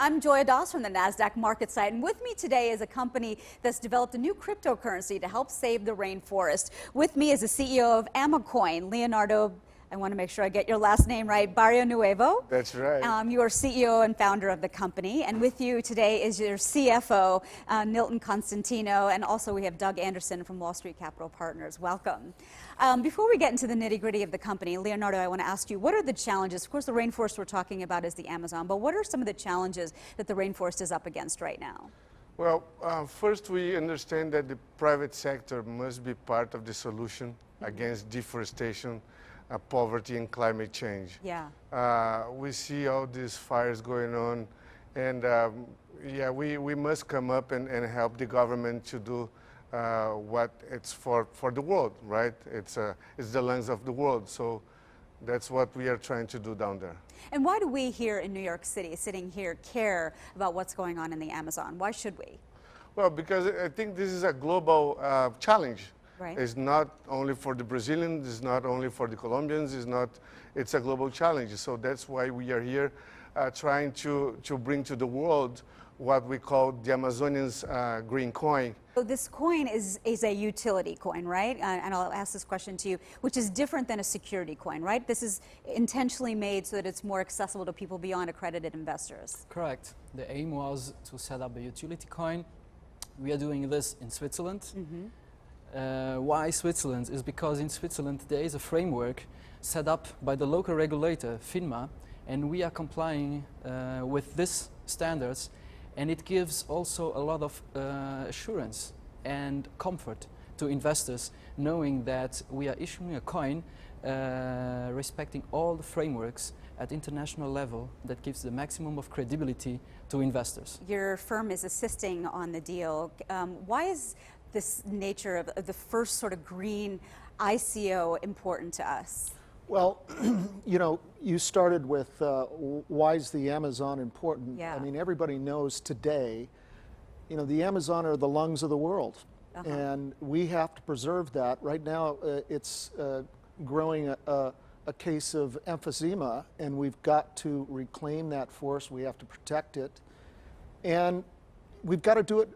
I'm Joya from the Nasdaq MarketSite, and with me today is a company that's developed a new cryptocurrency to help save the rainforest. With me is the CEO of AMACoin, Leonardo, I want to make sure I get your last name right, Barrionuevo. That's right. You are CEO and founder of the company, and with you today is your CFO, Nilton Constantino, and also we have Doug Anderson from Wall Street Capital Partners. Welcome. Before we get into the nitty-gritty of the company, Leonardo, I want to ask you, what are the challenges? Of course, the rainforest we're talking about is the Amazon, but what are some of the challenges that the rainforest is up against right now? Well, first we understand that the private sector must be part of the solution against deforestation, poverty and climate change. Yeah. We see all these fires going on, and yeah, we must come up and help the government to do what it's for the world, right? It's the lungs of the world, so that's what we are trying to do down there. And why do we here in New York City, sitting here, care about what's going on in the Amazon? Why should we? Well, because I think this is a global challenge. Right. It's not only for the Brazilians, it's not only for the Colombians, it's a global challenge. So that's why we are here trying to bring to the world what we call the Amazonians green coin. So this coin is a utility coin, right? And I'll ask this question to you, which is different than a security coin, right? This is intentionally made so that it's more accessible to people beyond accredited investors. Correct. The aim was to set up a utility coin. We are doing this in Switzerland. Mm-hmm. Why Switzerland? Is because in Switzerland there is a framework set up by the local regulator, FINMA, and we are complying with these standards, and it gives also a lot of assurance and comfort to investors, knowing that we are issuing a coin respecting all the frameworks at international level that gives the maximum of credibility to investors. Your firm is assisting on the deal. Why is this nature of the first sort of green ICO important to us? Well, you know, you started with why is the Amazon important? Yeah. I mean, everybody knows today, you know, the Amazon are the lungs of the world. And we have to preserve that. Right now, it's growing a case of emphysema, and we've got to reclaim that forest. We have to protect it. And we've got to do it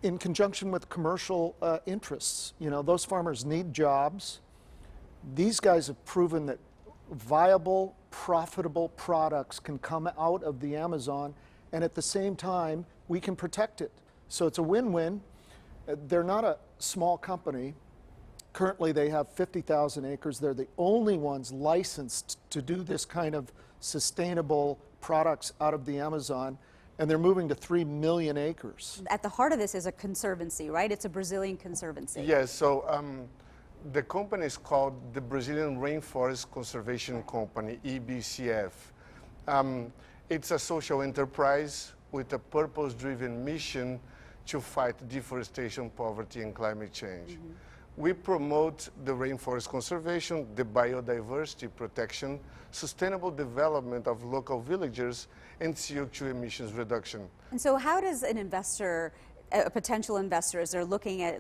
in conjunction with commercial interests. You know, those farmers need jobs. These guys have proven that viable, profitable products can come out of the Amazon, and at the same time, we can protect it. So it's a win-win. They're not a small company. Currently, they have 50,000 acres. They're the only ones licensed to do this kind of sustainable products out of the Amazon. And they're moving to 3 million acres. At the heart of this is a conservancy, right? It's a Brazilian conservancy. Yes, so the company is called the Brazilian Rainforest Conservation Company, EBCF. It's a social enterprise with a purpose-driven mission to fight deforestation, poverty, and climate change. We promote the rainforest conservation, the biodiversity protection, sustainable development of local villagers, and CO2 emissions reduction. And so how does an investor, a potential investor, as they're looking at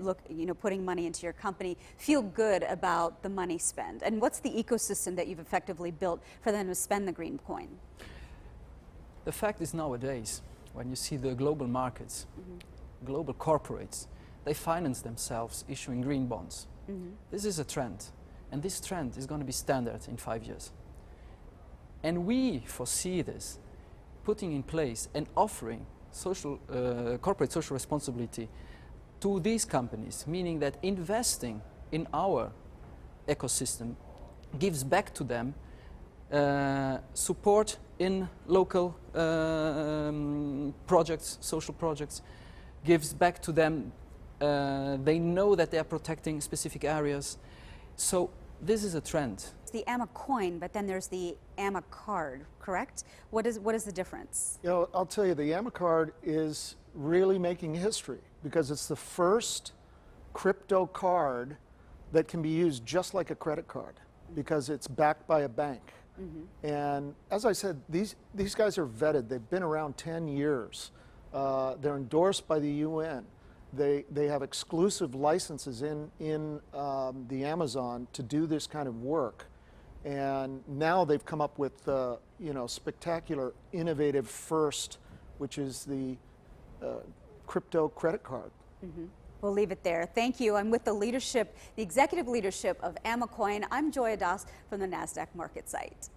putting money into your company, feel good about the money spent? And what's the ecosystem that you've effectively built for them to spend the green coin? The fact is nowadays, when you see the global markets, global corporates, they finance themselves issuing green bonds. This is a trend, and this trend is going to be standard in 5 years. And we foresee this, putting in place and offering corporate social responsibility to these companies, meaning that investing in our ecosystem gives back to them support in local projects, social projects, gives back to them. They know that they are protecting specific areas. So this is a trend. It's the AMACoin, but then there's the AMACard, correct? What is the difference? You know, I'll tell you, the AMACard is really making history because it's the first crypto card that can be used just like a credit card because it's backed by a bank. And as I said, these guys are vetted. They've been around 10 years. They're endorsed by the UN. They have exclusive licenses in the Amazon to do this kind of work. And now they've come up with spectacular, innovative first which is the crypto credit card. We'll leave it there. Thank you. I'm with the leadership, the executive leadership of AMACoin. I'm Joya Das from the Nasdaq MarketSite.